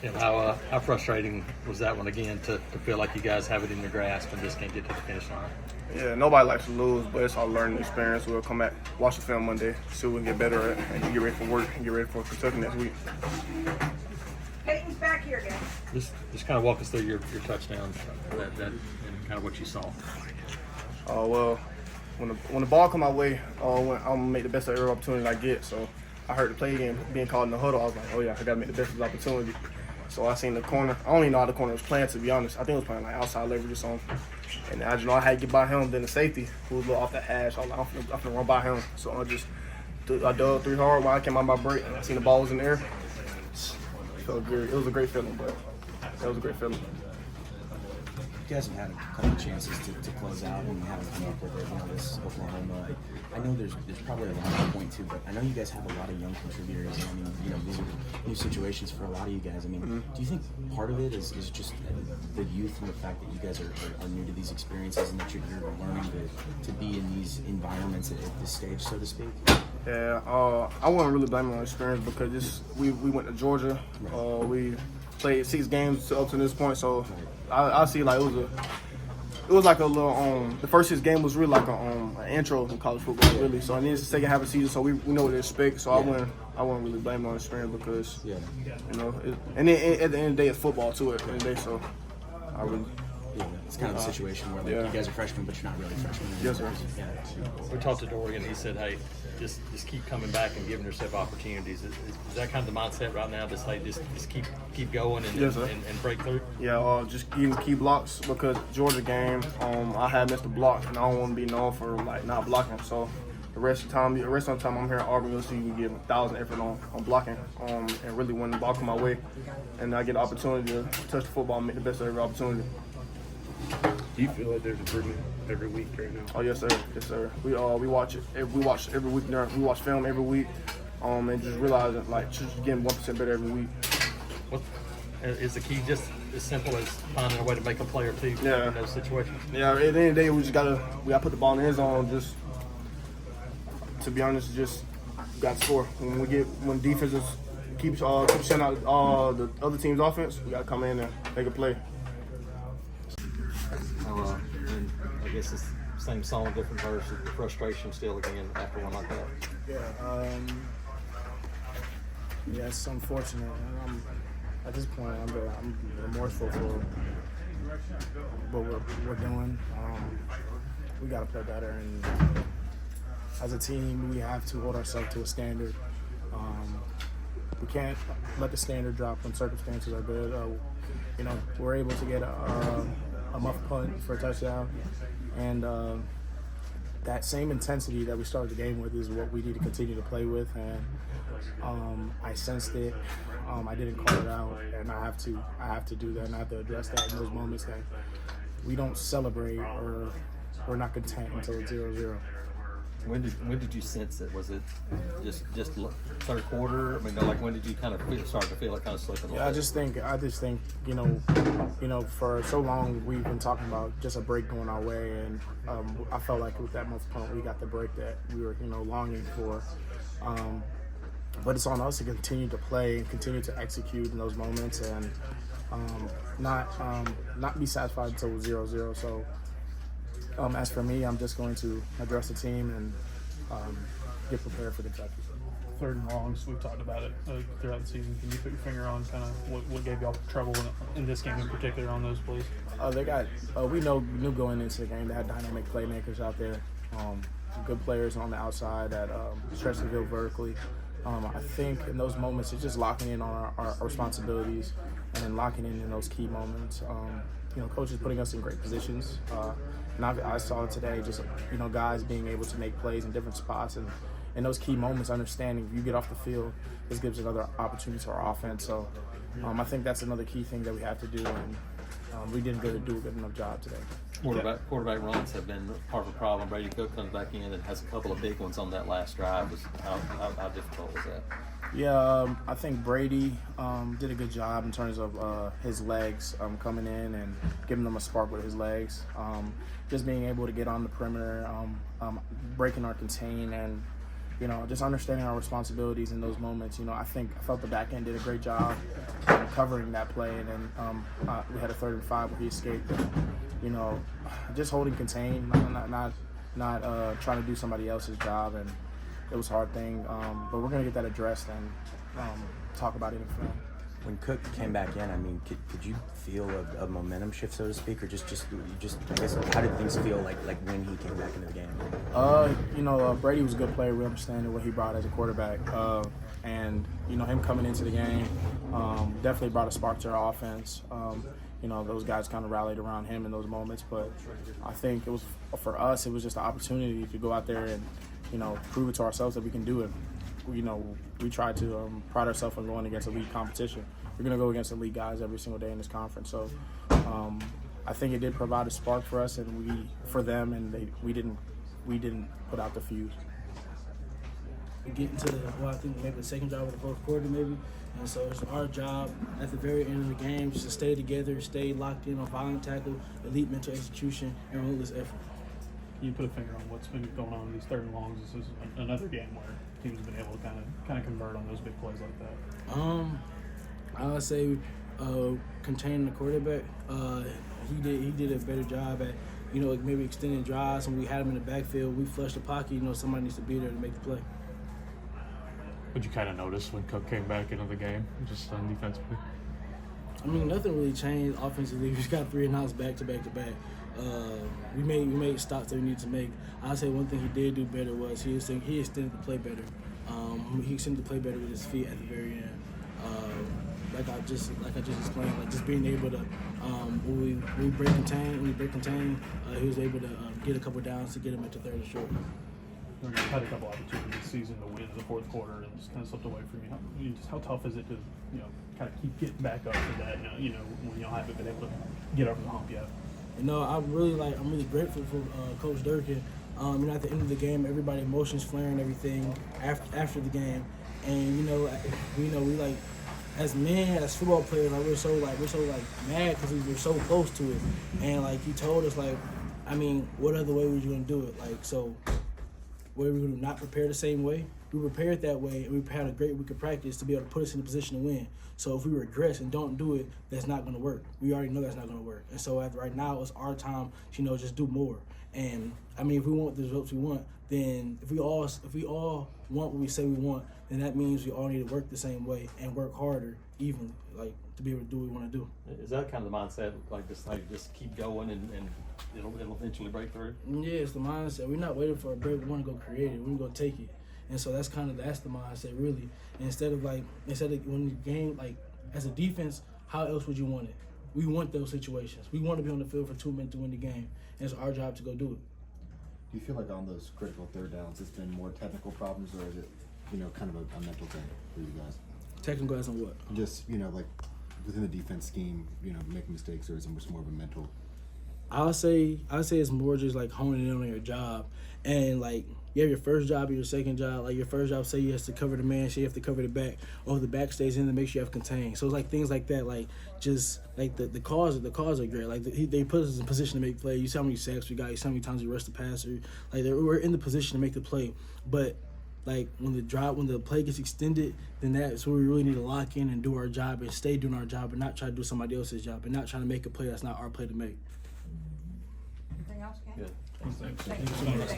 And how frustrating was that one again to feel like you guys have it in your grasp and just can't get to the finish line? Yeah, nobody likes to lose, but it's our learning experience. We'll come back, watch the film Monday, see what we can get better at, and get ready for work and get ready for Kentucky next week. Peyton's back here again. Just kind of walk us through your touchdown, that and kind of what you saw. Well, when the ball come my way, I'm gonna make the best of every opportunity I get. So I heard the play game being called in the huddle. I was like, oh yeah, I gotta make the best of the opportunity. So I seen the corner. I don't even know how the corner was playing, to be honest. I think it was playing like outside leverage or something. And I just know I had to get by him. Then the safety, who was a little off the hash, I was like, I'm finna run by him. So I dug 3 hard while I came out my break, and I seen the ball was in the air. It felt good. It was a great feeling, but that was a great feeling. You guys have had a couple of chances to close out and haven't come up with it. You know, this Oklahoma. I know there's probably a lot to point to, but I know you guys have a lot of young contributors. And I mean, you know, these are new situations for a lot of you guys. I mean, do you think part of it is just the youth and the fact that you guys are new to these experiences and that you're learning to be in these environments at this stage, so to speak? Yeah, I wouldn't really blame it on experience because we went to Georgia. Right. We played 6 games up to this point, so I see like it was like a little the first 6 games was really like an intro in college football, really. So and then it's the second half of the season, so we know what to expect. So Yeah. I wouldn't really blame it on experience because Yeah. you know, and then at the end of the day, it's football too. At the end of the day, so I really. Yeah, it's kind of a situation where like, yeah. you guys are freshmen, but you're not really freshmen. Yes, sir. Yeah. We talked to Dorian. He said, "Hey, just keep coming back and giving yourself opportunities." Is that kind of the mindset right now? Just keep going and, Yes, sir. and break through. Yeah, just getting key blocks because Georgia game, I had missed a block and I don't want to be known for like not blocking. So the rest of the time I'm here at Auburn, you'll see you can give 1,000 effort on blocking, and really when the ball come my way, and I get the opportunity to touch the football and make the best of every opportunity. Do you feel like there's improvement every week right now? Oh yes sir, yes sir. We watch it. We watch every week. We watch film every week, and just realizing like just getting 1% better every week. What is the key? Just as simple as finding a way to make a play or two Yeah. in those situations. Yeah, at the end of the day, we gotta put the ball in the end zone. Just to be honest, just got to score. When defenses keep sending out the other team's offense, we gotta come in and make a play. And I guess it's same song, different verse. The frustration still again after one like that. Yeah, it's unfortunate. And at this point, I'm remorseful for what we're doing. We got to play better, and as a team, we have to hold ourselves to a standard. We can't let the standard drop when circumstances are good. You know, we're able to get a muff punt for a touchdown, and that same intensity that we started the game with is what we need to continue to play with. And I sensed it. I didn't call it out, and I have to do that, and I have to address that in those moments that we don't celebrate or we're not content until it's 0-0. When did you sense it? Was it just third quarter? I mean, like when did you kind of start to feel it kind of slipping? Yeah, I just think you know, for so long we've been talking about just a break going our way, and I felt like with that muff punt we got the break that we were longing for. But it's on us to continue to play and continue to execute in those moments, and not be satisfied until 0-0. So as for me, I'm just going to address the team and get prepared for Kentucky. Third and longs, we've talked about it throughout the season. Can you put your finger on kind of what gave y'all trouble in this game in particular on those plays? We knew going into the game they had dynamic playmakers out there, good players on the outside that stretch the field vertically. I think in those moments it's just locking in on our responsibilities and locking in those key moments. Coaches putting us in great positions. And I saw it today, just guys being able to make plays in different spots, and in those key moments, understanding if you get off the field, this gives another opportunity to our offense. So I think that's another key thing that we have to do, and we didn't do a good enough job today. Quarterback runs have been part of a problem. Brady Cook comes back in and has a couple of big ones on that last drive. How difficult was that? Yeah, I think Brady did a good job in terms of his legs coming in and giving them a spark with his legs. Just being able to get on the perimeter, breaking our contain, and just understanding our responsibilities in those moments. I felt the back end did a great job covering that play, and then we had a 3rd and 5 where he escaped. And, just holding contain, not trying to do somebody else's job, and it was a hard thing. But we're gonna get that addressed and talk about it in film. When Cook came back in, I mean, could you feel a momentum shift, so to speak, or just I guess, how did things feel like when he came back into the game? Brady was a good player. We understand what he brought as a quarterback, and him coming into the game definitely brought a spark to our offense. Those guys kind of rallied around him in those moments, but I think it was for us. It was just an opportunity to go out there and prove it to ourselves that we can do it. We try to pride ourselves on going against elite competition. We're going to go against elite guys every single day in this conference. So I think it did provide a spark for us and for them, and we didn't put out the fuse. Get into I think maybe the second drive of the fourth quarter maybe. And so it's our job at the very end of the game just to stay together, stay locked in on violent tackle, elite mental execution, and relentless effort. Can you put a finger on what's been going on in these 3rd and longs? This is another game where teams have been able to kind of convert on those big plays like that. I would say containing the quarterback. He did a better job at maybe extending drives. When we had him in the backfield, we flushed the pocket. Somebody needs to be there to make the play. What'd you kind of notice when Cook came back into the game, just on defensively? I mean, nothing really changed offensively. We just got 3 and outs back to back to back. We made stops that we needed to make. I'd say one thing he did do better was he extended the play better. He extended the play better with his feet at the very end. Like I just explained, like just being able to when we break contain, he was able to get a couple downs to get him into 3rd and short. You've had a couple opportunities this season to win the fourth quarter and just kind of slipped away from you. How tough is it to kind of keep getting back up to that? When you haven't been able to get over the hump yet. I'm really grateful for Coach Dorian. At the end of the game, everybody emotions flaring, everything after the game, and we like as men, as football players, like we're so mad because we were so close to it, and like he told us what other way was you gonna do it? Were we going to not prepare the same way? We prepared that way, and we had a great week of practice to be able to put us in a position to win. So if we regress and don't do it, that's not going to work. We already know that's not going to work. And so right now, it's our time to just do more. And if we want the results we want, then if we all want what we say we want, then that means we all need to work the same way and work harder, evenly, to be able to do what we want to do. Is that kind of the mindset, just keep going and it'll eventually break through? Yeah, it's the mindset. We're not waiting for a break. We want to go create it. We want to go take it. And so that's the mindset, really. And instead of when the game, as a defense, how else would you want it? We want those situations. We want to be on the field for 2 minutes to win the game. And it's our job to go do it. Do you feel like on those critical 3rd downs, it's been more technical problems, or is it, kind of a mental thing for you guys? Technical as in what? Just, within the defense scheme, making mistakes, or is it more of a mental? I'll say it's more just honing in on your job, and you have your first job and your second job. Your first job, say you have to cover the man, say you have to cover the back, or the back stays in to make sure you have contained. So it's things like that, the calls are great. They put us in position to make play. You see how many sacks we got. You see how many times we rushed the passer. We're in the position to make the play, but. When the play gets extended, then that's where we really need to lock in and do our job and stay doing our job and not try to do somebody else's job and not trying to make a play that's not our play to make. Anything else, Cam? Good. Thank you.